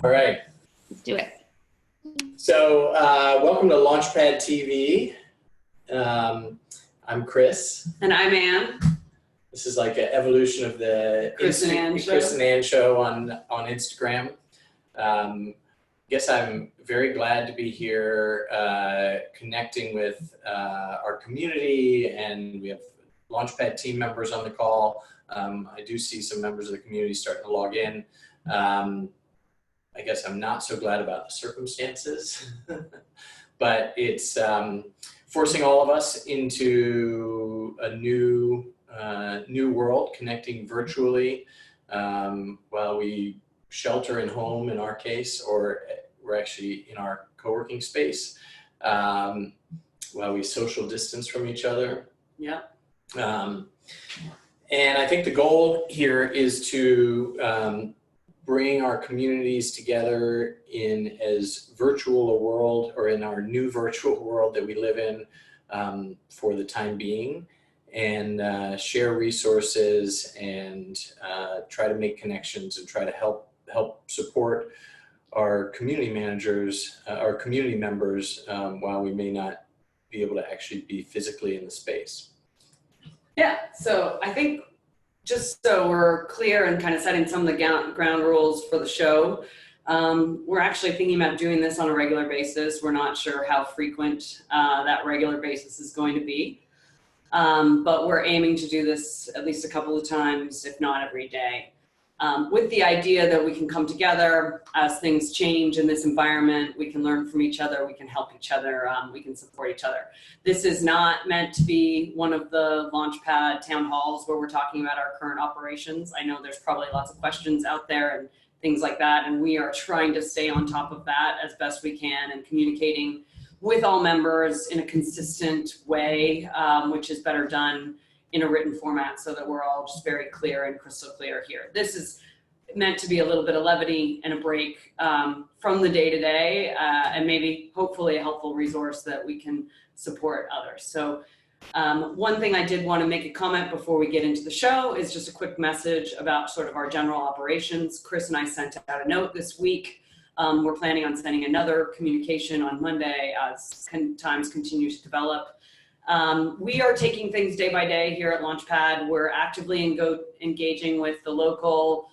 All right. Let's do it. So welcome to Launchpad TV. I'm Chris. And I'm Ann. This is like an evolution of the Chris and Ann show on Instagram. Guess I'm very glad to be here connecting with our community, and we have Launchpad team members on the call. I do see some members of the community starting to log in. I guess I'm not so glad about the circumstances, but it's forcing all of us into a new world, connecting virtually while we shelter in home in our case, or we're actually in our co-working space, while we social distance from each other. Yep. And I think the goal here is to bring our communities together in as virtual a world, or in our new virtual world that we live in for the time being, and share resources and try to make connections and try to help support our community managers, our community members, while we may not be able to actually be physically in the space. Yeah, so I think just so we're clear and kind of setting some of the ground rules for the show, we're actually thinking about doing this on a regular basis. We're not sure how frequent that regular basis is going to be, but we're aiming to do this at least a couple of times, if not every day, with the idea that we can come together as things change in this environment. We can learn from each other, we can help each other, we can support each other. This is not meant to be one of the Launchpad town halls where we're talking about our current operations. I know there's probably lots of questions out there and things like that, and we are trying to stay on top of that as best we can and communicating with all members in a consistent way, which is better done in a written format so that we're all just very clear and crystal clear here. This is meant to be a little bit of levity and a break from the day-to-day, and maybe hopefully a helpful resource that we can support others. So one thing I did want to make a comment before we get into the show is just a quick message about sort of our general operations. Chris and I sent out a note this week. We're planning on sending another communication on Monday as times continue to develop. We are taking things day by day here at Launchpad. We're actively engaging with the local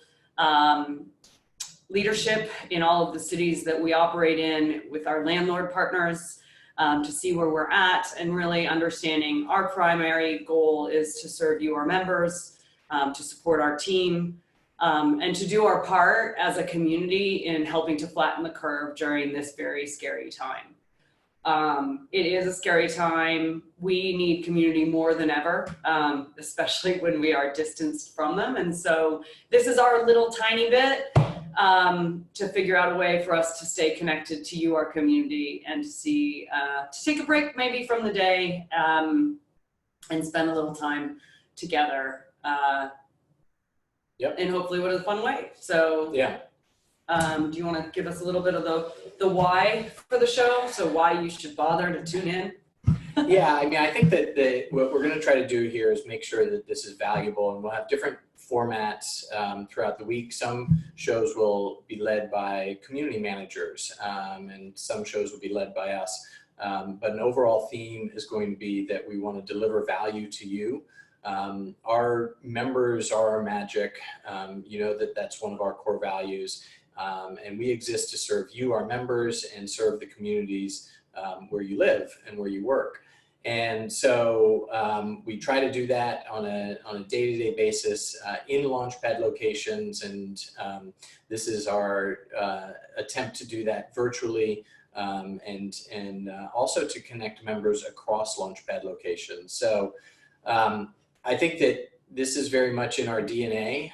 leadership in all of the cities that we operate in, with our landlord partners, to see where we're at, and really understanding our primary goal is to serve you, our members, to support our team, and to do our part as a community in helping to flatten the curve during this very scary time. It is a scary time. We need community more than ever, especially when we are distanced from them. And so this is our little tiny bit to figure out a way for us to stay connected to you, our community, and to see, to take a break maybe from the day and spend a little time together. Yep. And hopefully in a fun way. So yeah. Do you want to give us a little bit of the why for the show? So why you should bother to tune in? Yeah, I mean, I think that what we're going to try to do here is make sure that this is valuable, and we'll have different formats throughout the week. Some shows will be led by community managers, and some shows will be led by us. But an overall theme is going to be that we want to deliver value to you. Our members are our magic. You know that's one of our core values. And we exist to serve you, our members, and serve the communities where you live and where you work. And so we try to do that on a day-to-day basis in Launchpad locations, and this is our attempt to do that virtually, and also to connect members across Launchpad locations. So I think that this is very much in our DNA.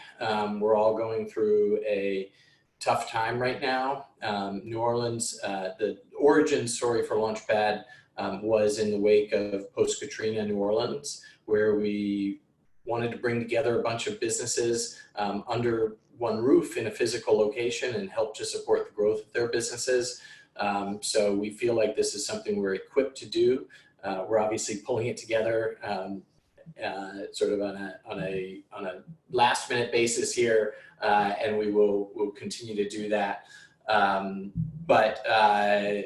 We're all going through a tough time right now. New Orleans, the origin story for Launchpad was in the wake of post-Katrina New Orleans, where we wanted to bring together a bunch of businesses under one roof in a physical location and help to support the growth of their businesses. So we feel like this is something we're equipped to do. We're obviously pulling it together sort of on a last minute basis here, and we'll continue to do that. But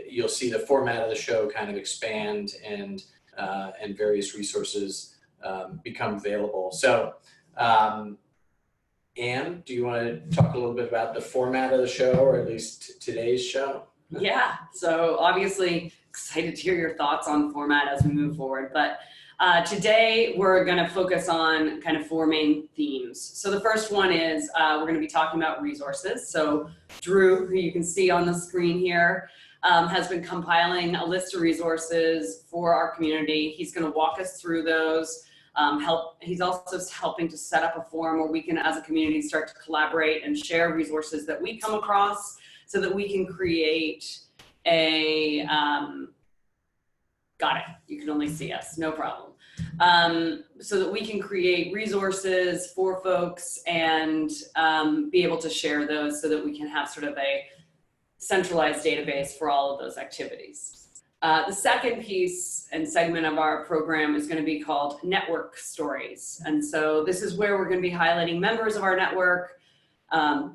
you'll see the format of the show kind of expand and various resources become available. So, Anne, do you want to talk a little bit about the format of the show, or at least today's show? Yeah, so obviously excited to hear your thoughts on format as we move forward. But today we're going to focus on kind of four main themes. So the first one is we're going to be talking about resources. So Drew, who you can see on the screen here, has been compiling a list of resources for our community. He's going to walk us through those. He's also helping to set up a forum where we can, as a community, start to collaborate and share resources that we come across, so that we can create a, got it, you can only see us, no problem. So that we can create resources for folks and be able to share those so that we can have sort of a centralized database for all of those activities. The second piece and segment of our program is going to be called Network Stories. And so this is where we're going to be highlighting members of our network,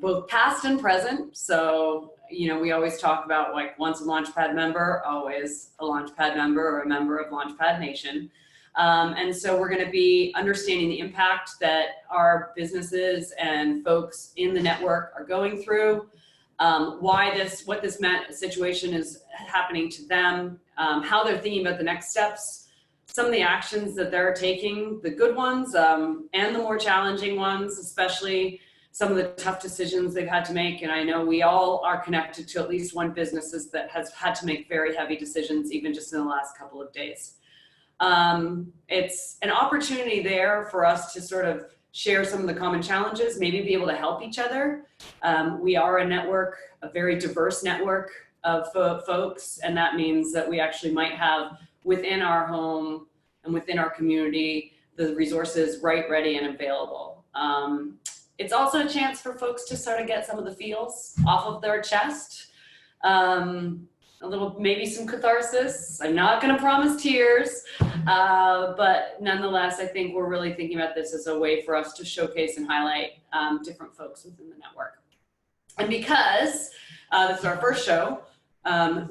both past and present. So, you know, we always talk about like once a Launchpad member, always a Launchpad member or a member of Launchpad Nation. And so we're going to be understanding the impact that our businesses and folks in the network are going through, what this situation is happening to them, how they're thinking about the next steps, some of the actions that they're taking, the good ones and the more challenging ones, especially some of the tough decisions they've had to make. And I know we all are connected to at least one business that has had to make very heavy decisions, even just in the last couple of days. It's an opportunity there for us to sort of share some of the common challenges, maybe be able to help each other. We are a network, a very diverse network of folks, and that means that we actually might have within our home and within our community the resources right, ready, and available. It's also a chance for folks to sort of get some of the feels off of their chest. A little, maybe some catharsis. I'm not going to promise tears, but nonetheless, I think we're really thinking about this as a way for us to showcase and highlight different folks within the network. And because this is our first show,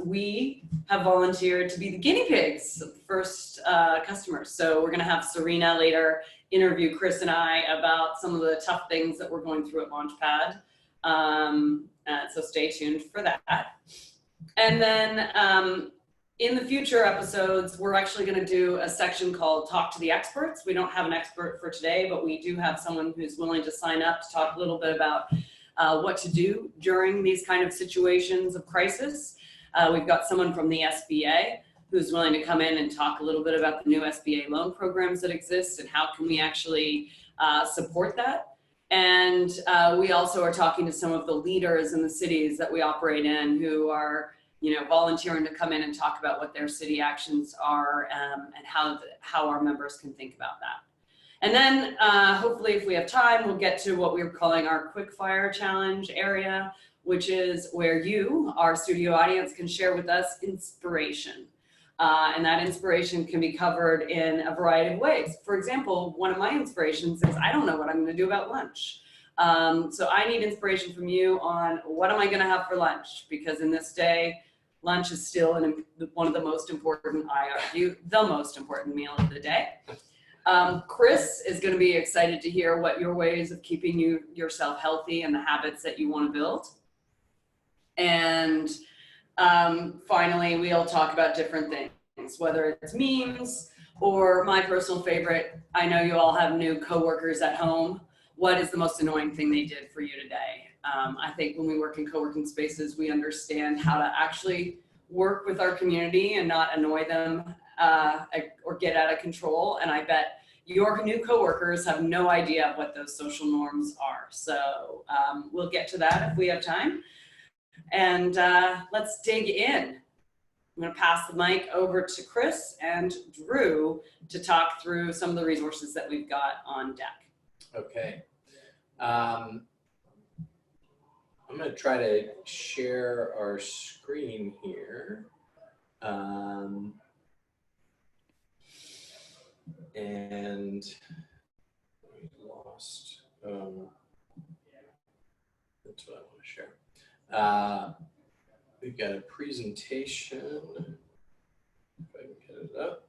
we have volunteered to be the guinea pigs of the first customers. So we're going to have Serena later interview Chris and I about some of the tough things that we're going through at Launchpad. So stay tuned for that. And then in the future episodes, we're actually going to do a section called Talk to the Experts. We don't have an expert for today, but we do have someone who's willing to sign up to talk a little bit about what to do during these kind of situations of crisis. We've got someone from the SBA who's willing to come in and talk a little bit about the new SBA loan programs that exist and how can we actually support that. And we also are talking to some of the leaders in the cities that we operate in who are, you know, volunteering to come in and talk about what their city actions are and how our members can think about that. And then hopefully if we have time, we'll get to what we're calling our quick fire challenge area, which is where you, our studio audience, can share with us inspiration. And that inspiration can be covered in a variety of ways. For example, one of my inspirations is I don't know what I'm going to do about lunch. So I need inspiration from you on what am I going to have for lunch? Because in this day, lunch is still one of the most important, I argue, the most important meal of the day. Chris is going to be excited to hear what your ways of keeping yourself healthy and the habits that you want to build. And finally, we'll talk about different things, whether it's memes or my personal favorite. I know you all have new coworkers at home. What is the most annoying thing they did for you today? I think when we work in co-working spaces, we understand how to actually work with our community and not annoy them or get out of control. And I bet your new coworkers have no idea what those social norms are. So we'll get to that if we have time. And let's dig in. I'm going to pass the mic over to Chris and Drew to talk through some of the resources that we've got on deck. Okay. I'm going to try to share our screen here. And we lost, that's what I want to share. We've got a presentation. If I can get it up.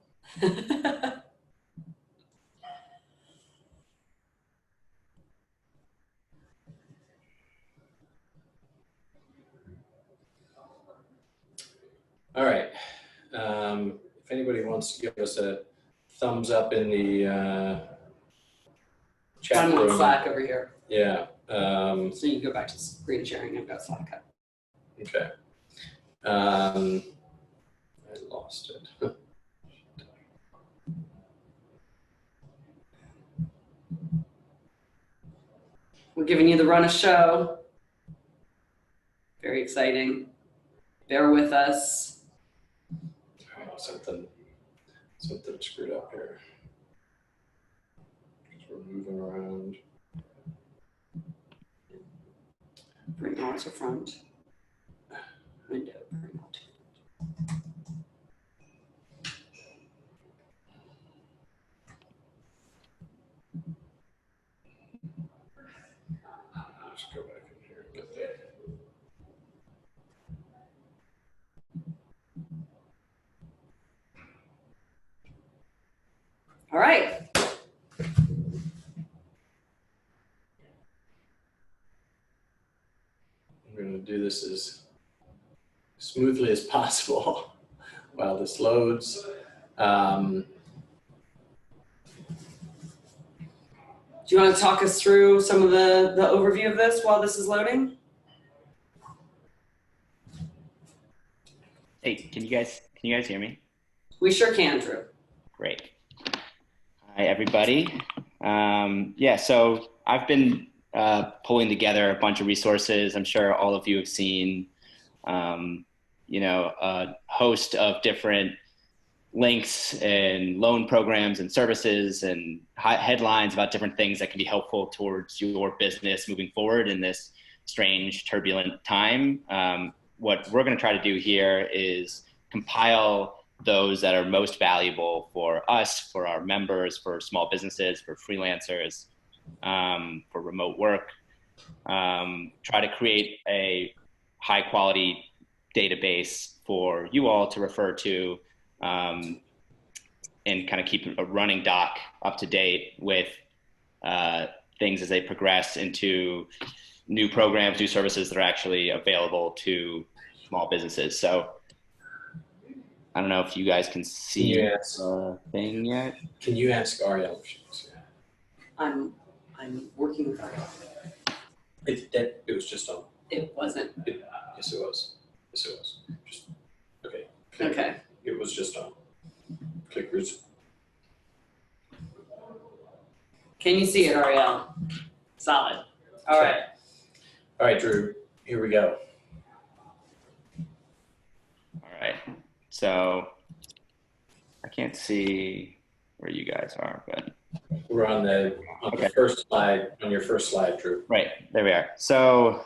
All right. If anybody wants to give us a thumbs up in the chat I'm on room. Slack over here. Yeah. So you can go back to screen sharing. I've got Slack up. Okay. I lost it. We're giving you the run of show. Very exciting. Bear with us. All right, something screwed up here. We're moving around. Bring all to front. Window. Bring all to Let's go back in here and get that. All right. I'm going to do this as smoothly as possible while this loads. Do you want to talk us through some of the overview of this while this is loading? Hey, can you guys hear me? We sure can, Drew. Great. Hi, everybody. Yeah, so I've been pulling together a bunch of resources. I'm sure all of you have seen, a host of different links and loan programs and services and headlines about different things that can be helpful towards your business moving forward in this strange, turbulent time. What we're going to try to do here is compile those that are most valuable for us, for our members, for small businesses, for freelancers, for remote work. Try to create a high quality database for you all to refer to, and kind of keep a running doc up to date with things as they progress into new programs, new services that are actually available to small businesses. So I don't know if you guys can see the thing yet. Can you ask Ariel if she can see it? I'm working with her. It was just on. It wasn't. Yes, it was. Yes, it was. Just, okay. Okay. It was just on. Click resume. Can you see it, Ariel? Solid. All right. All right, Drew, here we go. All right. So I can't see where you guys are, but We're on the first slide, on your first slide, Drew. right, there we are. So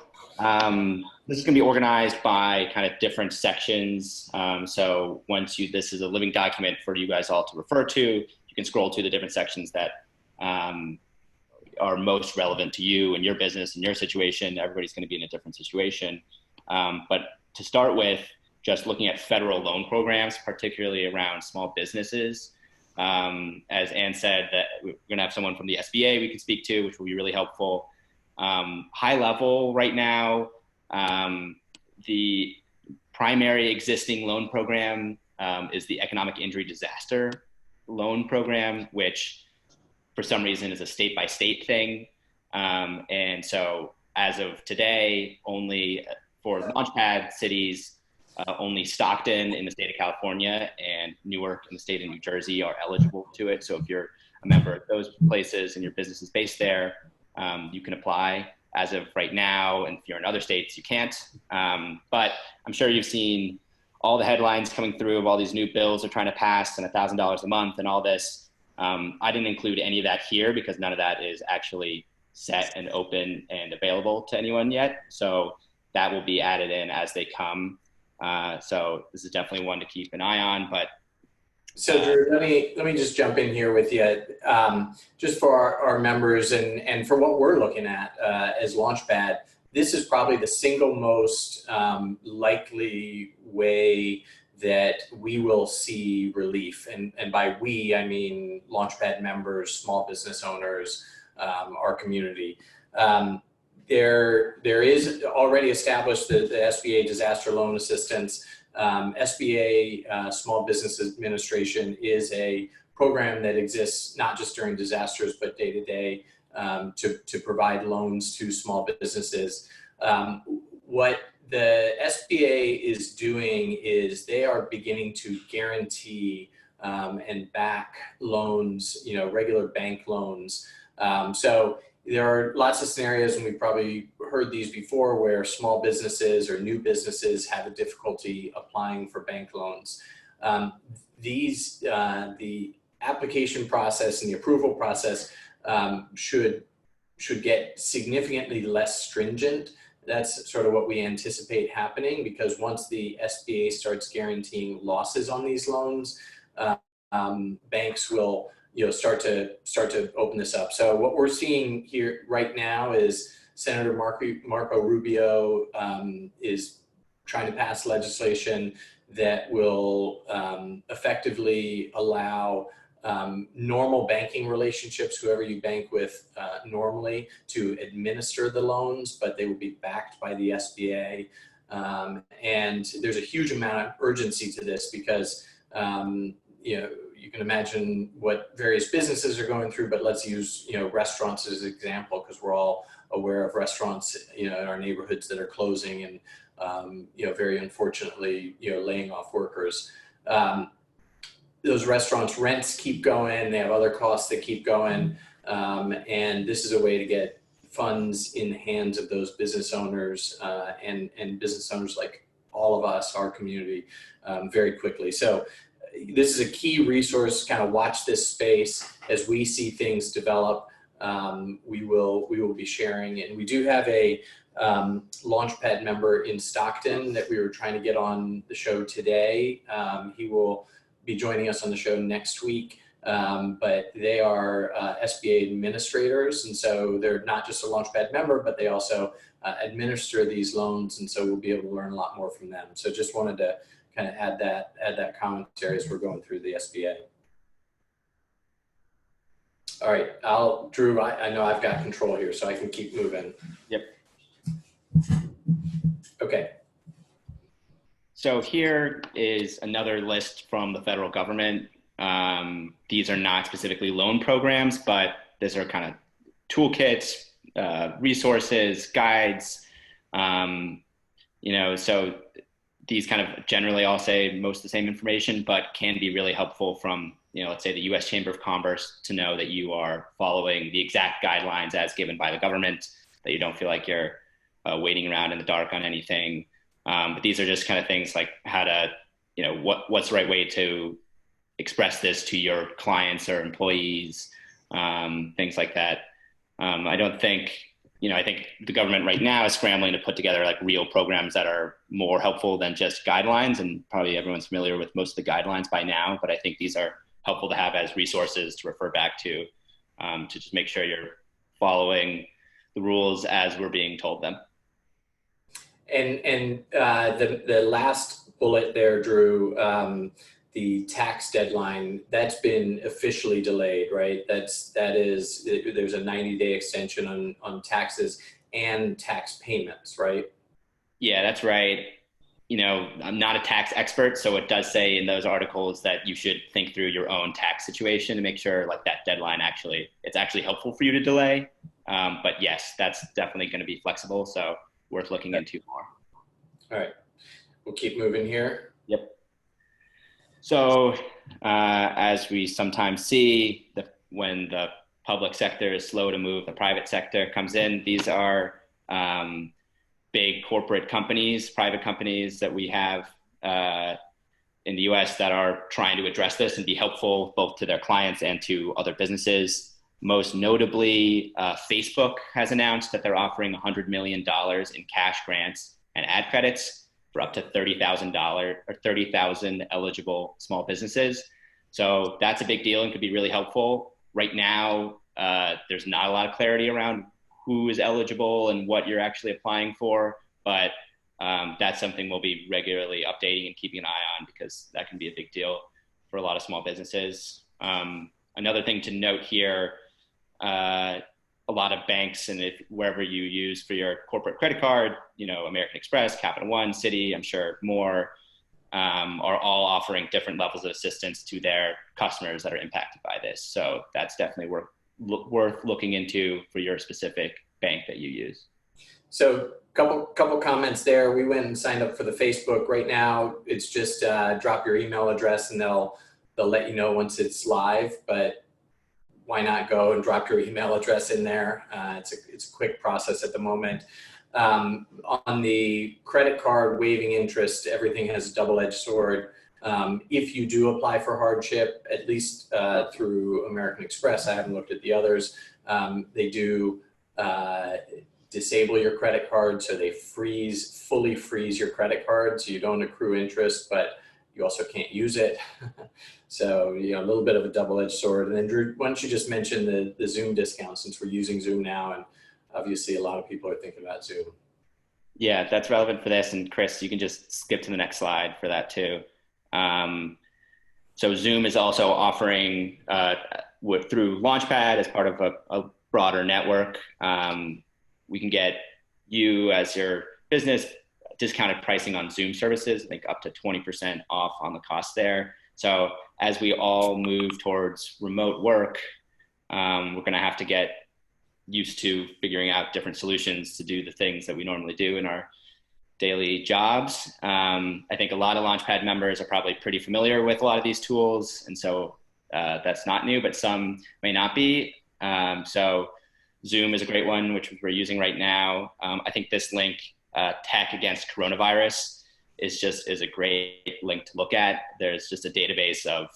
this is going to be organized by kind of different sections. So this is a living document for you guys all to refer to. You can scroll to the different sections that are most relevant to you and your business and your situation. Everybody's going to be in a different situation. But to start with, just looking at federal loan programs, particularly around small businesses. As Ann said, that we're going to have someone from the SBA we can speak to, which will be really helpful. High level right now, the primary existing loan program is the Economic Injury Disaster Loan Program, which for some reason is a state-by-state thing. And so as of today, only for Launchpad cities, only Stockton in the state of California and Newark in the state of New Jersey are eligible to it. So if you're a member of those places and your business is based there, you can apply. As of right now, and if you're in other states, you can't. But I'm sure you've seen all the headlines coming through of all these new bills they're trying to pass and $1,000 a month and all this. I didn't include any of that here because none of that is actually set and open and available to anyone yet. So that will be added in as they come. So this is definitely one to keep an eye on. But so Drew, let me just jump in here with you, just for our members and for what we're looking at as Launchpad. this is probably the single most likely way that we will see relief. And by we, I mean Launchpad members, small business owners, our community. There is already established the SBA Disaster Loan Assistance. SBA Small Business Administration is a program that exists not just during disasters, but day to day to provide loans to small businesses. What the SBA is doing is they are beginning to guarantee and back loans, regular bank loans. So there are lots of scenarios, and we've probably heard these before, where small businesses or new businesses have a difficulty applying for bank loans. The application process and the approval process should get significantly less stringent. That's sort of what we anticipate happening, because once the SBA starts guaranteeing losses on these loans, banks will start to open this up. So what we're seeing here right now is Senator Marco Rubio is trying to pass legislation that will effectively allow normal banking relationships, whoever you bank with normally, to administer the loans, but they will be backed by the SBA. And there's a huge amount of urgency to this because you can imagine what various businesses are going through, but let's use restaurants as an example, because we're all aware of restaurants in our neighborhoods that are closing and very unfortunately laying off workers. Those restaurants' rents keep going, they have other costs that keep going, and this is a way to get funds in the hands of those business owners and business owners like all of us, our community, very quickly. So this is a key resource. Kind of watch this space as we see things develop. We will be sharing, and we do have a Launchpad member in Stockton that we were trying to get on the show today. He will be joining us on the show next week, but they are SBA administrators, and so they're not just a Launchpad member, but they also administer these loans, and so we'll be able to learn a lot more from them. So just wanted to kind of add that commentary as we're going through the SBA. All right, Drew, I know I've got control here, so I can keep moving. Yep. Okay. So here is another list from the federal government. These are not specifically loan programs, but these are kind of toolkits, resources, guides. So these kind of generally all say most of the same information, but can be really helpful from, let's say the U.S. Chamber of Commerce, to know that you are following the exact guidelines as given by the government, that you don't feel like you're waiting around in the dark on anything. But these are just kind of things like how to, what's the right way to express this to your clients or employees, things like that. I think the government right now is scrambling to put together like real programs that are more helpful than just guidelines, and probably everyone's familiar with most of the guidelines by now, but I think these are helpful to have as resources to refer back to just make sure you're following the rules as we're being told them. And the last bullet there, Drew, the tax deadline, that's been officially delayed, right? there's a 90-day extension on taxes and tax payments, right? Yeah, that's right. I'm not a tax expert, so it does say in those articles that you should think through your own tax situation to make sure like that deadline it's actually helpful for you to delay. But yes, that's definitely going to be flexible, so worth looking into more. All right, we'll keep moving here. Yep. So as we sometimes see, when the public sector is slow to move, the private sector comes in. These are big corporate companies, private companies that we have in the US that are trying to address this and be helpful both to their clients and to other businesses. Most notably, Facebook has announced that they're offering $100 million in cash grants and ad credits for up to $30,000 or 30,000 eligible small businesses. So that's a big deal and could be really helpful. Right now, there's not a lot of clarity around who is eligible and what you're actually applying for, but that's something we'll be regularly updating and keeping an eye on, because that can be a big deal for a lot of small businesses. Another thing to note here, a lot of banks, and wherever you use for your corporate credit card, American Express, Capital One, Citi, I'm sure more, are all offering different levels of assistance to their customers that are impacted by this. So that's definitely worth looking into for your specific bank that you use. So couple comments there. We went and signed up for the Facebook. Right now, it's just drop your email address and they'll let you know once it's live. But why not go and drop your email address in there? It's a quick process at the moment. On the credit card waiving interest, everything has a double-edged sword. If you do apply for hardship, at least through American Express, I haven't looked at the others, they do disable your credit card, so they fully freeze your credit card, so you don't accrue interest, but you also can't use it. So, a little bit of a double-edged sword. And then Drew, why don't you just mention the Zoom discount, since we're using Zoom now, and obviously a lot of people are thinking about Zoom. Yeah, that's relevant for this. And Chris, you can just skip to the next slide for that too. So Zoom is also offering through Launchpad as part of a broader network. We can get you as your business discounted pricing on Zoom services, I think up to 20% off on the cost there. So as we all move towards remote work, we're going to have to get used to figuring out different solutions to do the things that we normally do in our daily jobs. I think a lot of Launchpad members are probably pretty familiar with a lot of these tools, and so that's not new, but some may not be. So Zoom is a great one, which we're using right now. I think this link, Tech Against Coronavirus, is a great link to look at. There's just a database of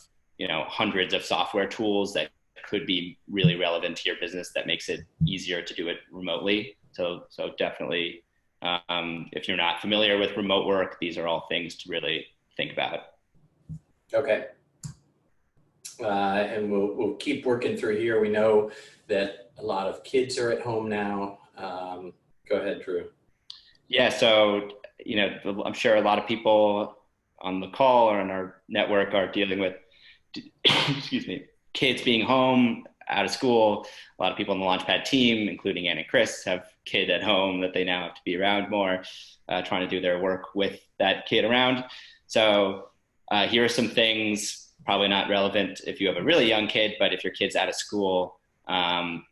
hundreds of software tools that could be really relevant to your business that makes it easier to do it remotely. So definitely, if you're not familiar with remote work, these are all things to really think about. Okay. And we'll keep working through here. We know that a lot of kids are at home now. Go ahead, Drew. Yeah, so I'm sure a lot of people on the call or on our network are dealing with, excuse me, kids being home, out of school. A lot of people on the Launchpad team, including Ann and Chris, have kid at home that they now have to be around more, trying to do their work with that kid around. So here are some things, probably not relevant if you have a really young kid, but if your kid's out of school,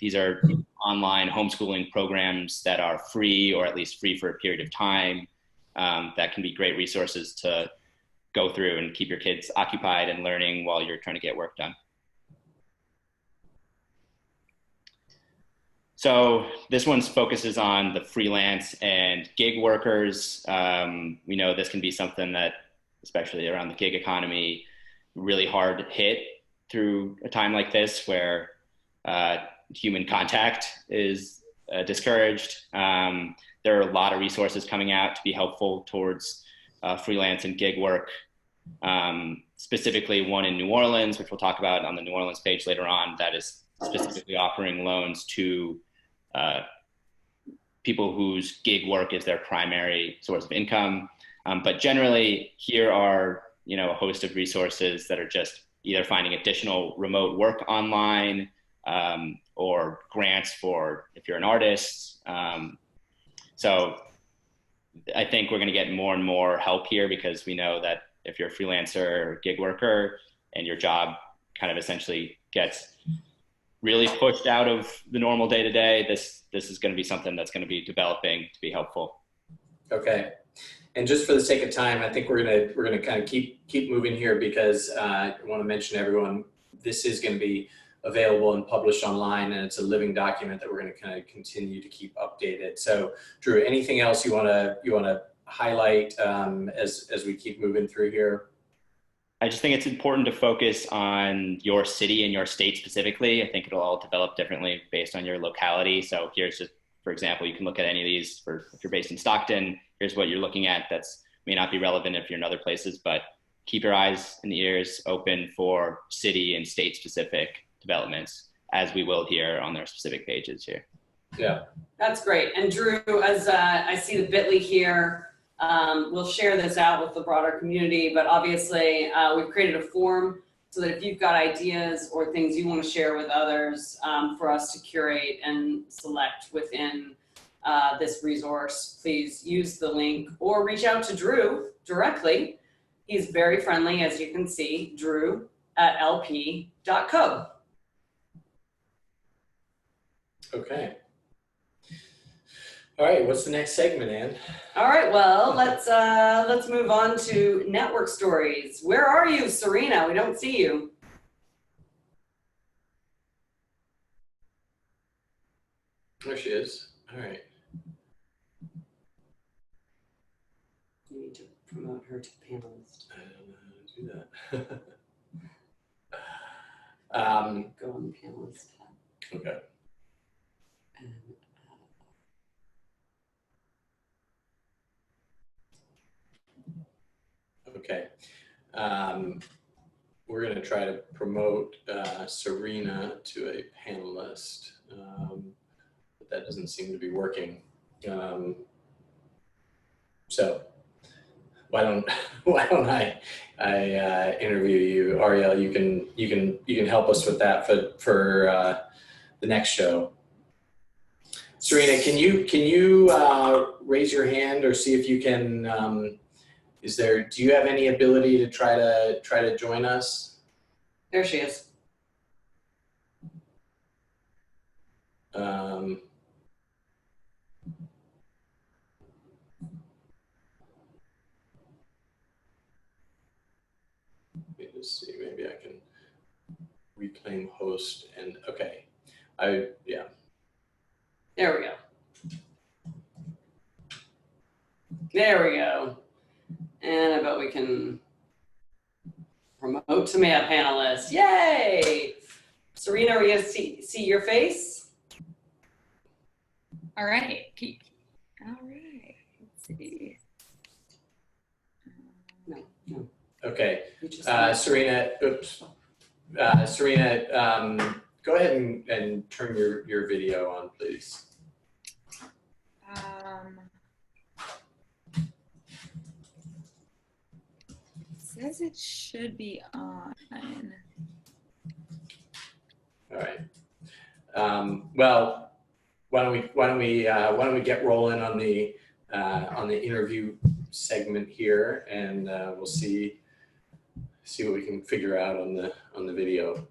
these are online homeschooling programs that are free, or at least free for a period of time, that can be great resources to go through and keep your kids occupied and learning while you're trying to get work done. So this one focuses on the freelance and gig workers. We know this can be something that, especially around the gig economy, really hard hit through a time like this where human contact is discouraged. There are a lot of resources coming out to be helpful towards freelance and gig work. Specifically one in New Orleans, which we'll talk about on the New Orleans page later on, that is specifically offering loans to people whose gig work is their primary source of income. But generally, here are a host of resources that are just either finding additional remote work online, or grants for if you're an artist. So I think we're going to get more and more help here, because we know that if you're a freelancer or gig worker and your job kind of essentially gets really pushed out of the normal day-to-day, this is going to be something that's going to be developing to be helpful. Okay. And just for the sake of time, I think we're gonna kind of keep moving here, because I want to mention to everyone, this is going to be available and published online, and it's a living document that we're going to kind of continue to keep updated. So Drew, anything else you want to highlight as we keep moving through here? I just think it's important to focus on your city and your state specifically. I think it'll all develop differently based on your locality. So here's just, for example, you can look at any of these if you're based in Stockton. Here's what you're looking at that's may not be relevant if you're in other places, but keep your eyes and ears open for city and state specific developments, as we will here on their specific pages here. Yeah. That's great. And Drew, as I see the bit.ly here, we'll share this out with the broader community, but obviously we've created a form so that if you've got ideas or things you want to share with others for us to curate and select within this resource, please use the link or reach out to Drew directly. He's very friendly, as you can see, drew@lp.co. Okay. All right, what's the next segment, Ann? All right, well, let's move on to network stories. Where are you, Serena? We don't see you. There she is. All right. You need to promote her to panelist. I don't know how to do that. Go on the panelist tab. Okay. And, Okay. We're going to try to promote Serena to a panelist, but that doesn't seem to be working. So why don't I interview you, Ariel? You can help us with that for the next show. Serena, can you raise your hand or see if you can? Do you have any ability to try to join us? there she is. Let me just see, maybe I can reclaim host and okay. Yeah. There we go. There we go. And I bet we can promote to me a panelist. Yay! Serena, are we going to see your face? All right. All right. Let's see. No. Okay. You just Serena, oops. Serena, go ahead and turn your video on, please. It says it should be on. All right. Well, why don't we get rolling on the interview segment here, and we'll see what we can figure out on the video.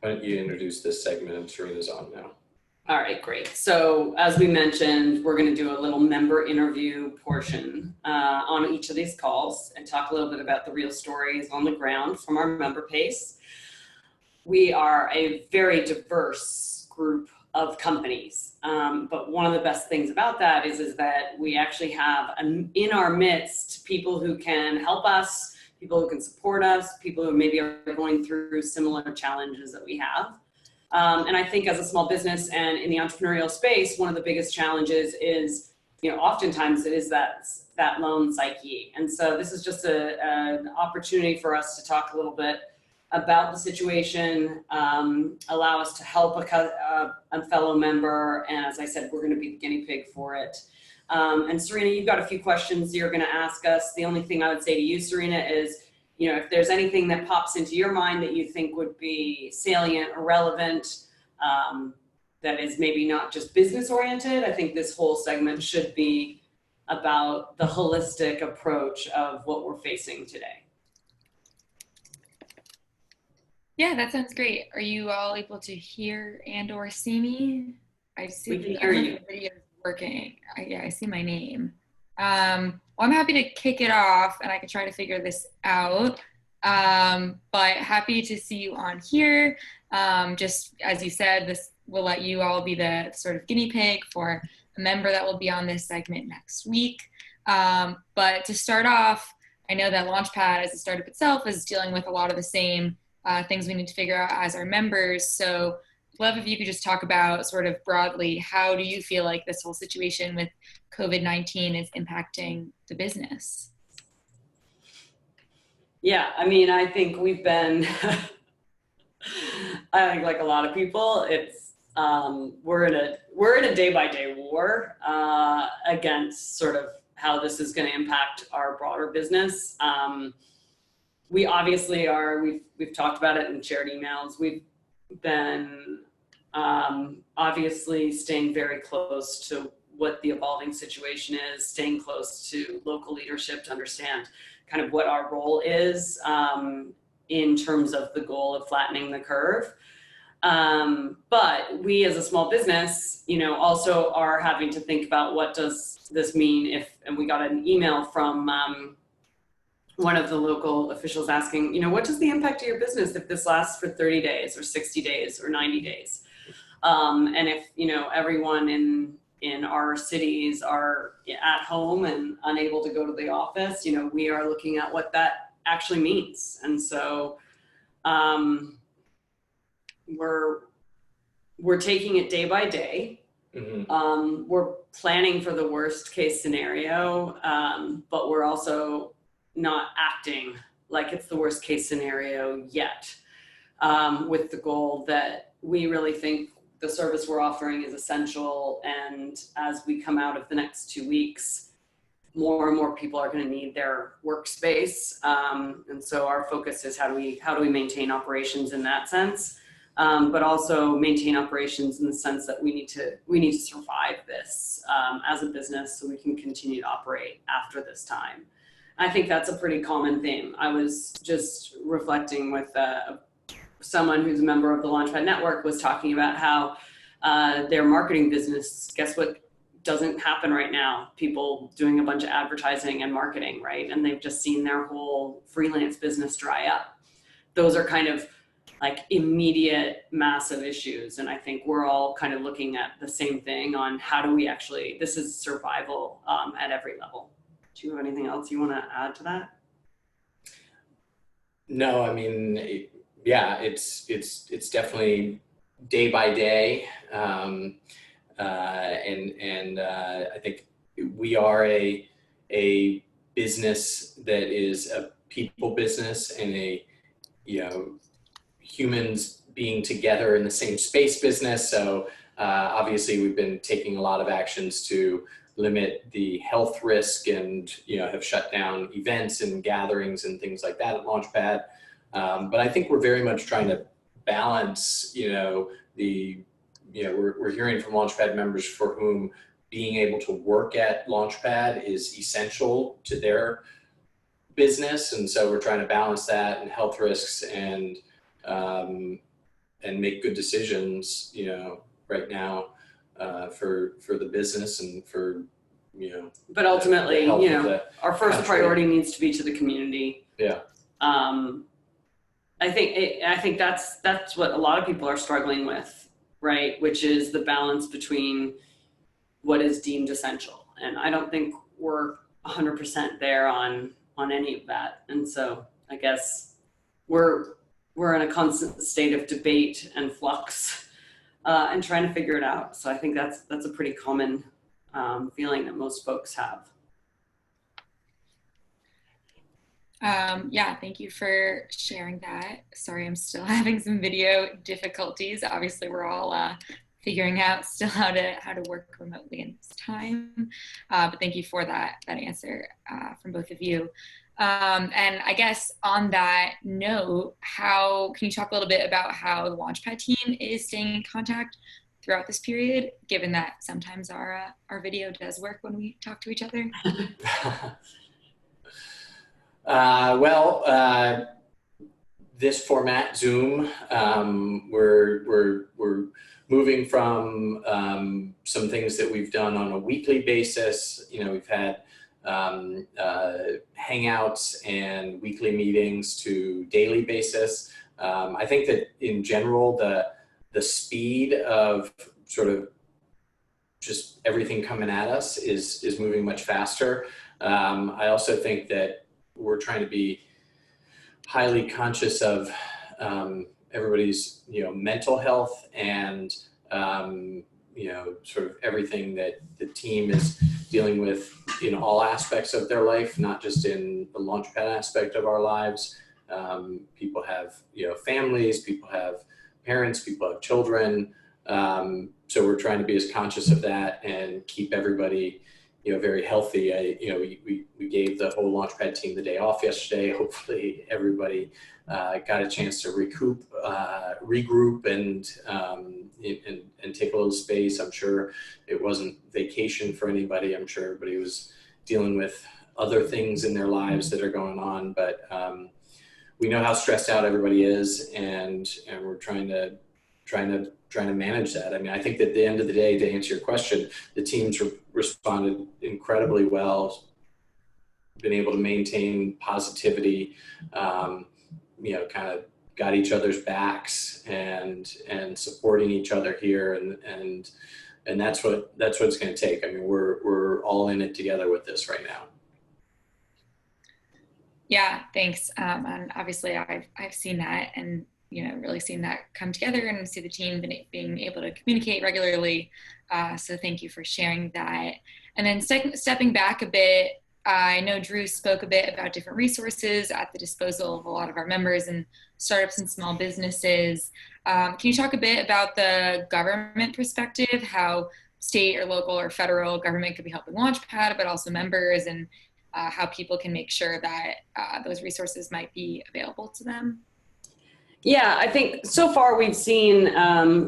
Why don't you introduce this segment, and Serena's on now. All right, great. So as we mentioned, we're going to do a little member interview portion on each of these calls and talk a little bit about the real stories on the ground from our member base. We are a very diverse group of companies, but one of the best things about that is that we actually have in our midst people who can help us, people who can support us, people who maybe are going through similar challenges that we have. And I think as a small business and in the entrepreneurial space, one of the biggest challenges is, oftentimes it is that lone psyche. And so this is just an opportunity for us to talk a little bit about the situation, allow us to help a fellow member. And as I said, we're going to be the guinea pig for it. And Serena, you've got a few questions you're going to ask us. The only thing I would say to you, Serena, is if there's anything that pops into your mind that you think would be salient or relevant, that is maybe not just business oriented, I think this whole segment should be about the holistic approach of what we're facing today. Yeah, that sounds great. Are you all able to hear and or see me? I see We can hear you. The video is working. I see my name. Well, I'm happy to kick it off and I can try to figure this out. But happy to see you on here. Just as you said, this will let you all be the sort of guinea pig for a member that will be on this segment next week. But to start off, I know that Launchpad as a startup itself is dealing with a lot of the same things we need to figure out as our members. So I'd love if you could just talk about sort of broadly, how do you feel like this whole situation with COVID-19 is impacting the business? Yeah, I mean, I think we've been I think like a lot of people, it's we're in a day-by-day war against sort of how this is going to impact our broader business. We obviously are. We've talked about it and shared emails. We've been obviously staying very close to what the evolving situation is, staying close to local leadership to understand kind of what our role is in terms of the goal of flattening the curve. But we as a small business, also are having to think about what does this mean if, and we got an email from one of the local officials asking, what does the impact of your business if this lasts for 30 days or 60 days or 90 days? And if, everyone in our cities are at home and unable to go to the office, we are looking at what that actually means. And so we're taking it day by day. Mm-hmm. We're planning for the worst case scenario, but we're also not acting like it's the worst case scenario yet, with the goal that we really think the service we're offering is essential. And as we come out of the next 2 weeks, more and more people are going to need their workspace. And so our focus is how do we maintain operations in that sense, but also maintain operations in the sense that we need to survive this as a business so we can continue to operate after this time. I think that's a pretty common theme. I was just reflecting with someone who's a member of the Launchpad Network was talking about how their marketing business, guess what doesn't happen right now? People doing a bunch of advertising and marketing, right? And they've just seen their whole freelance business dry up. Those are kind of like immediate massive issues. And I think we're all kind of looking at the same thing on how do we actually, this is survival at every level. Do you have anything else you want to add to that? No, I mean, yeah, it's definitely day by day, and I think we are a business that is a people business and a humans being together in the same space business. So obviously, we've been taking a lot of actions to limit the health risk and have shut down events and gatherings and things like that at Launchpad. But I think we're very much trying to balance, we're hearing from Launchpad members for whom being able to work at Launchpad is essential to their business. And so we're trying to balance that and health risks and make good decisions, right now for the business and for, but ultimately, our first country. Priority needs to be to the community. Yeah. I think that's what a lot of people are struggling with, right? Which is the balance between what is deemed essential. And I don't think we're 100% there on any of that. And so I guess we're in a constant state of debate and flux and trying to figure it out. So I think that's a pretty common feeling that most folks have. Yeah, thank you for sharing that. Sorry, I'm still having some video difficulties. Obviously, we're all figuring out still how to work remotely in this time. But thank you for that answer from both of you. And I guess on that note, can you talk a little bit about how the Launchpad team is staying in contact throughout this period, given that sometimes our video does work when we talk to each other? This format, Zoom, we're moving from some things that we've done on a weekly basis. We've had hangouts and weekly meetings to daily basis. I think that in general, the speed of sort of just everything coming at us is moving much faster. I also think that we're trying to be highly conscious of everybody's mental health and sort of everything that the team is dealing with in all aspects of their life, not just in the Launchpad aspect of our lives. People have families, people have parents, people have children. So we're trying to be as conscious of that and keep everybody, very healthy. We gave the whole Launchpad team the day off yesterday. Hopefully everybody got a chance to recoup, regroup, and take a little space. I'm sure it wasn't vacation for anybody. I'm sure everybody was dealing with other things in their lives that are going on, but we know how stressed out everybody is, and we're trying to manage that. I mean, I think that at the end of the day, to answer your question, the teams responded incredibly well, been able to maintain positivity, kind of got each other's backs and supporting each other here, and that's what it's going to take. I mean, we're all in it together with this right now. Yeah, thanks. And obviously I've seen that, and really seen that come together, and see the team being able to communicate regularly. So thank you for sharing that. And then stepping back a bit, I know Drew spoke a bit about different resources at the disposal of a lot of our members and startups and small businesses. Can you talk a bit about the government perspective, how state or local or federal government could be helping Launchpad, but also members, and how people can make sure that those resources might be available to them? Yeah, I think so far we've seen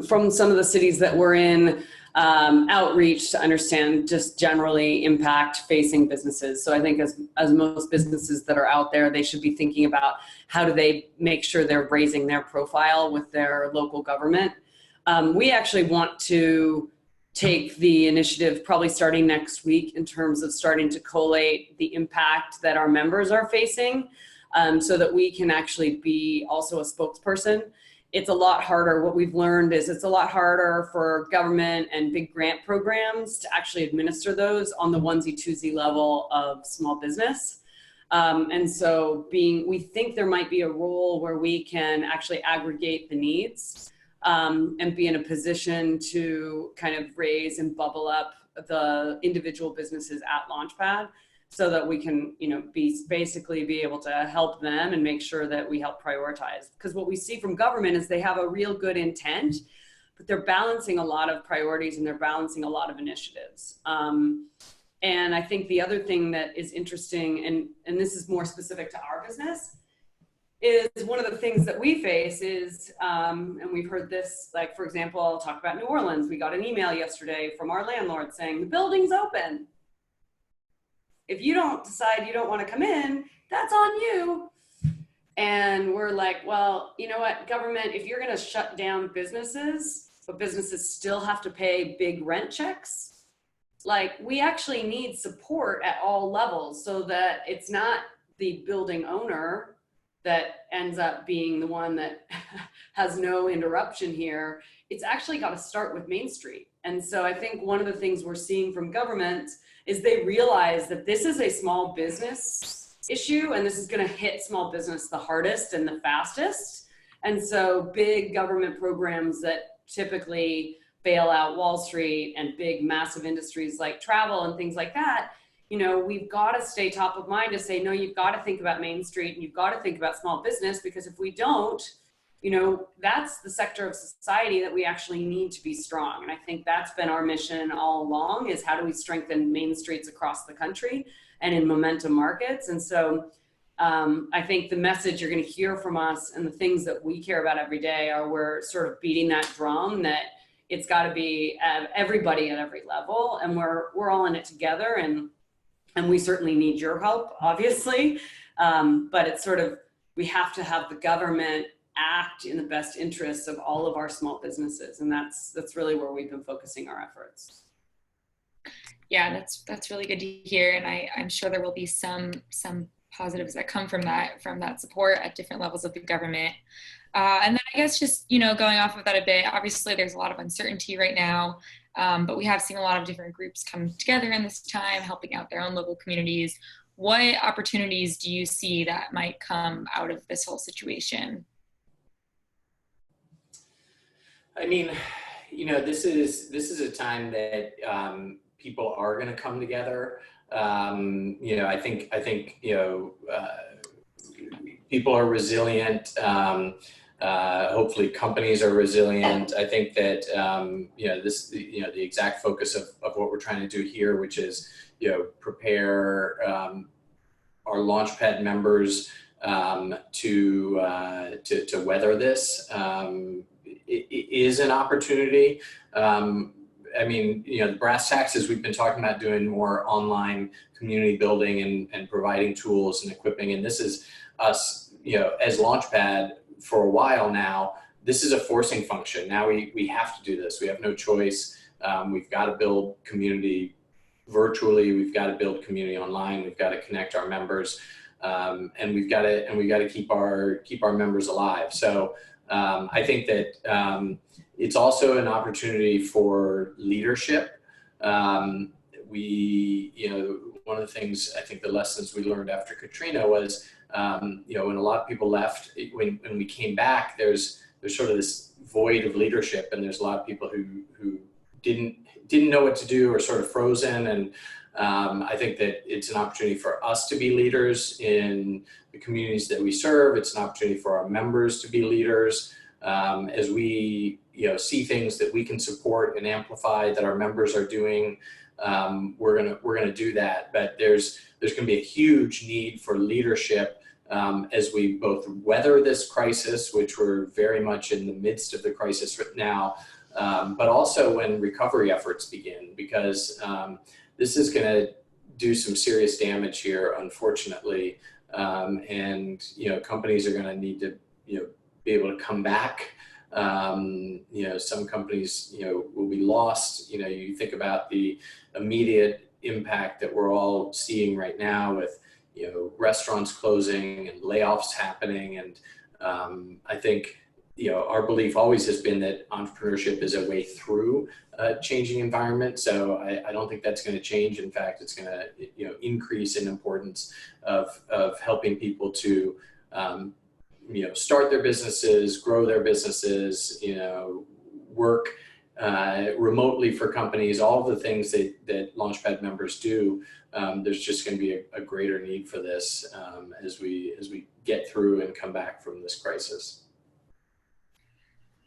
from some of the cities that we're in, outreach to understand just generally impact facing businesses. So I think as most businesses that are out there, they should be thinking about how do they make sure they're raising their profile with their local government. We actually want to take the initiative probably starting next week in terms of starting to collate the impact that our members are facing, so that we can actually be also a spokesperson. It's a lot harder. What we've learned is it's a lot harder for government and big grant programs to actually administer those on the onesie-twosie level of small business. And so we think there might be a role where we can actually aggregate the needs and be in a position to kind of raise and bubble up the individual businesses at Launchpad, so that we can, be able to help them and make sure that we help prioritize. Because what we see from government is they have a real good intent, but they're balancing a lot of priorities and they're balancing a lot of initiatives. And I think the other thing that is interesting, and this is more specific to our business, is one of the things that we face is, and we've heard this, like, for example, I'll talk about New Orleans. We got an email yesterday from our landlord saying, the building's open. If you don't decide you don't want to come in, that's on you. And we're like, well, you know what, government, if you're going to shut down businesses, but businesses still have to pay big rent checks, like, we actually need support at all levels, so that it's not the building owner that ends up being the one that has no interruption here. It's actually got to start with Main Street. And so I think one of the things we're seeing from government is they realize that this is a small business issue, and this is going to hit small business the hardest and the fastest. And so big government programs that typically bail out Wall Street and big massive industries like travel and things like that, we've got to stay top of mind to say, no, you've got to think about Main Street and you've got to think about small business, because if we don't, that's the sector of society that we actually need to be strong. And I think that's been our mission all along, is how do we strengthen main streets across the country and in momentum markets. And so I think the message you're going to hear from us and the things that we care about every day are, we're sort of beating that drum that it's got to be everybody at every level, and we're all in it together, and we certainly need your help, obviously. But it's sort of, we have to have the government act in the best interests of all of our small businesses. And that's really where we've been focusing our efforts. Yeah, that's really good to hear. And I'm sure there will be some positives that come from that support at different levels of the government. And then I guess just, going off of that a bit, obviously there's a lot of uncertainty right now, but we have seen a lot of different groups come together in this time, helping out their own local communities. What opportunities do you see that might come out of this whole situation? I mean, this is a time that people are going to come together. I think people are resilient. Hopefully companies are resilient. I think that, the exact focus of what we're trying to do here, which is, prepare our Launchpad members to weather this, is an opportunity. The brass tacks is we've been talking about doing more online community building and providing tools and equipping. And this is us, as Launchpad for a while now, this is a forcing function. Now we have to do this. We have no choice. We've got to build community virtually. We've got to build community online. We've got to connect our members, and we've got to keep our members alive. So I think that it's also an opportunity for leadership. One of the things, I think the lessons we learned after Katrina was, when a lot of people left, when we came back, there's sort of this void of leadership, and there's a lot of people who didn't know what to do or sort of frozen. And I think that it's an opportunity for us to be leaders in the communities that we serve. It's an opportunity for our members to be leaders. As we see things that we can support and amplify that our members are doing, we're gonna do that. But there's going to be a huge need for leadership as we both weather this crisis, which we're very much in the midst of the crisis right now, but also when recovery efforts begin, because this is going to do some serious damage here, unfortunately, and companies are going to need to be able to come back. Some companies will be lost. You think about the immediate impact that we're all seeing right now with restaurants closing and layoffs happening, and I think our belief always has been that entrepreneurship is a way through a changing environment. So I don't think that's going to change. In fact, it's going to increase in importance of helping people to start their businesses, grow their businesses, work remotely for companies, all the things that Launchpad members do. There's just going to be a greater need for this as we get through and come back from this crisis.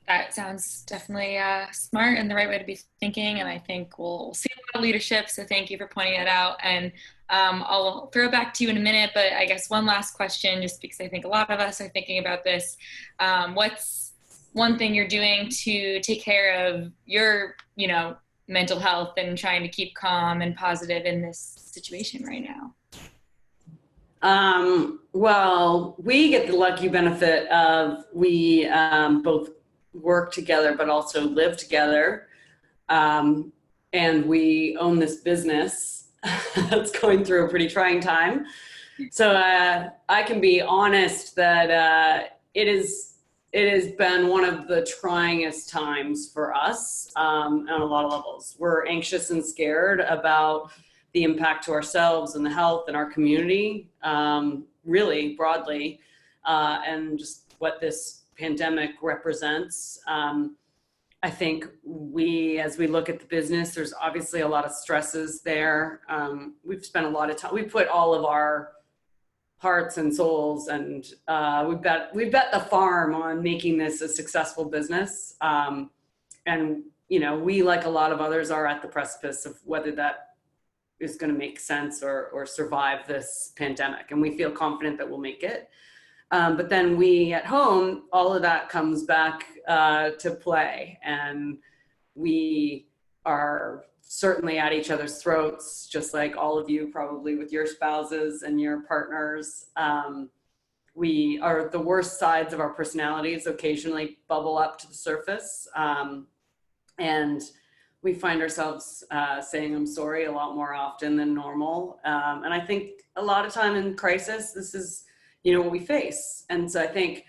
That sounds definitely smart and the right way to be thinking. And I think we'll see a lot of leadership. So thank you for pointing that out. And I'll throw it back to you in a minute, but I guess one last question, just because I think a lot of us are thinking about this. What's one thing you're doing to take care of your, mental health and trying to keep calm and positive in this situation right now? Well, we get the lucky benefit of we both work together, but also live together. And we own this business that's going through a pretty trying time. So I can be honest that it has been one of the tryingest times for us on a lot of levels. We're anxious and scared about the impact to ourselves and the health and our community, really broadly, and just what this pandemic represents. I think as we look at the business, there's obviously a lot of stresses there. We've spent a lot of time, we put all of our hearts and souls, and we've bet the farm on making this a successful business. And we, like a lot of others, are at the precipice of whether that is going to make sense or survive this pandemic. And we feel confident that we'll make it. But then we at home, all of that comes back to play, and we are certainly at each other's throats, just like all of you probably with your spouses and your partners. We are, the worst sides of our personalities occasionally bubble up to the surface, and we find ourselves saying I'm sorry a lot more often than normal. And I think a lot of time in crisis, this is what we face. And so I think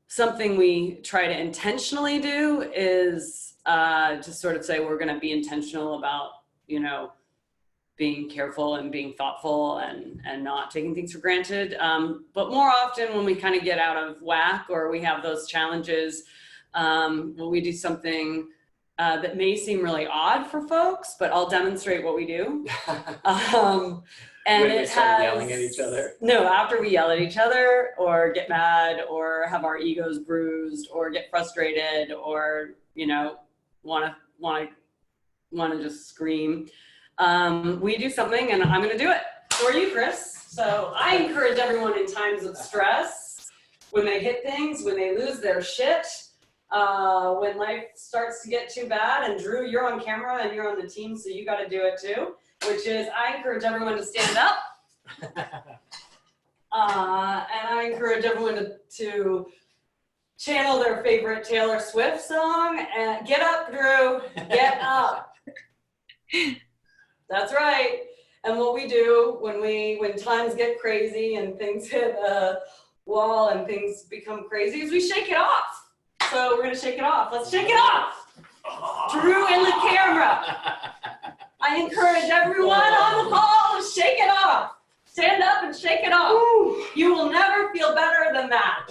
something we try to intentionally do is to sort of say we're going to be intentional about, being careful and being thoughtful and not taking things for granted. But more often when we kind of get out of whack or we have those challenges, we do something that may seem really odd for folks, but I'll demonstrate what we do. And when we it start has, yelling at each other. No, after we yell at each other or get mad or have our egos bruised or get frustrated or, you know, want to just scream. We do something, and I'm going to do it for you, Chris. So I encourage everyone in times of stress, when they hit things, when they lose their shit, when life starts to get too bad, and Drew, you're on camera and you're on the team, so you got to do it too, which is I encourage everyone to stand up. And I encourage everyone to channel their favorite Taylor Swift song and get up, Drew, get up. That's right. And what we do when times get crazy and things hit a wall and things become crazy is we shake it off. So we're gonna shake it off. Let's shake it off. Drew in the camera. I encourage everyone on the call to shake it off. Stand up and shake it off. You will never feel better than that.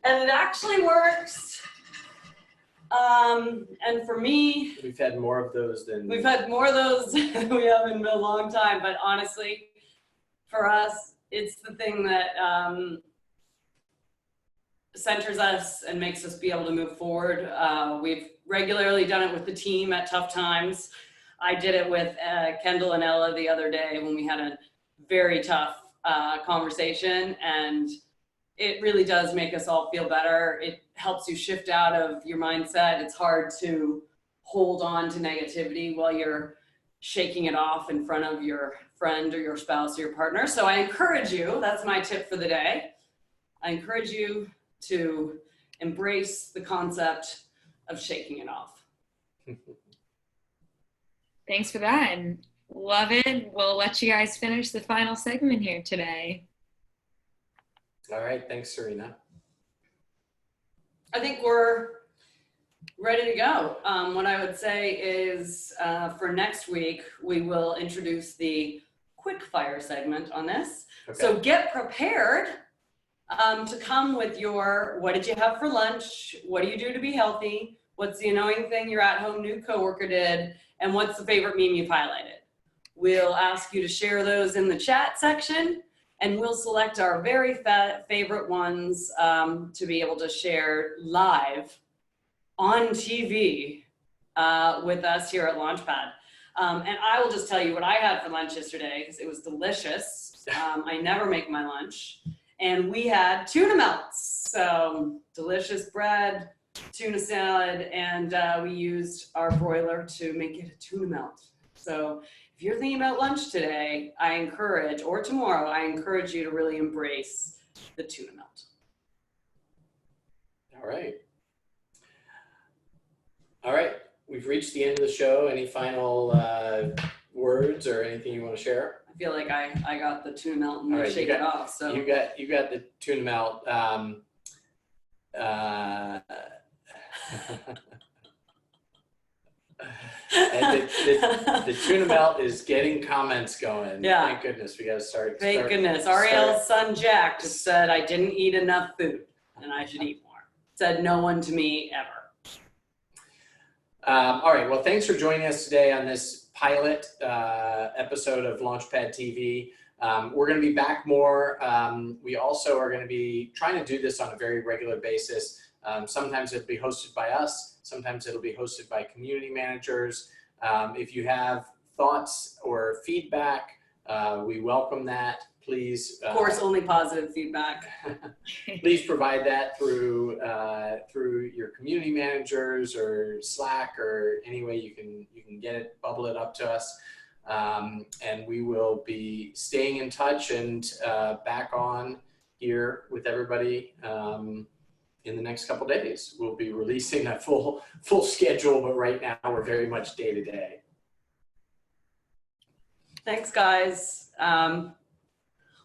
And it actually works. And for me, we've had more of those than we have in a long time. But honestly, for us, it's the thing that centers us and makes us be able to move forward. We've regularly done it with the team at tough times. I did it with Kendall and Ella the other day when we had a very tough conversation, and it really does make us all feel better. It helps you shift out of your mindset. It's hard to hold on to negativity while you're shaking it off in front of your friend or your spouse or your partner. So I encourage you, that's my tip for the day. I encourage you to embrace the concept of shaking it off. Thanks for that, and love it. We'll let you guys finish the final segment here today. All right, thanks, Serena. I think we're ready to go. What I would say is for next week, we will introduce the quick fire segment on this. Okay. So get prepared to come with your, what did you have for lunch? What do you do to be healthy? What's the annoying thing your at-home new coworker did? And what's the favorite meme you've highlighted? We'll ask you to share those in the chat section, and we'll select our very favorite ones to be able to share live on TV with us here at Launchpad. And I will just tell you what I had for lunch yesterday, because it was delicious. I never make my lunch. And we had tuna melts. So delicious bread, tuna salad, and we used our broiler to make it a tuna melt. So if you're thinking about lunch today, or tomorrow, I encourage you to really embrace the tuna melt. All right. All right, we've reached the end of the show. Any final words or anything you want to share? I feel like I got the tuna melt and right, shake it off. So you got the tuna melt. And the tuna melt is getting comments going. Yeah. Thank goodness we got to start. Thank goodness. Ariel's son Jack just said I didn't eat enough food and I should eat more. Said no one to me ever. All right. Well, thanks for joining us today on this pilot episode of Launchpad TV. We're going to be back more. We also are going to be trying to do this on a very regular basis. Sometimes it'll be hosted by us. Sometimes it'll be hosted by community managers. If you have thoughts or feedback, we welcome that. Please. Of course, only positive feedback. Please provide that through your community managers or Slack or any way you can get it, bubble it up to us. And we will be staying in touch and back on here with everybody in the next couple days. We'll be releasing a full schedule, but right now we're very much day to day. Thanks, guys.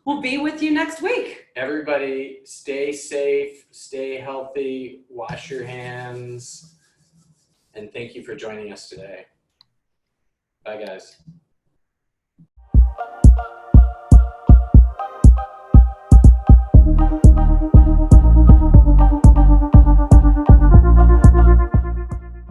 We'll be with you next week. Everybody stay safe, stay healthy, wash your hands, and thank you for joining us today. Bye, guys.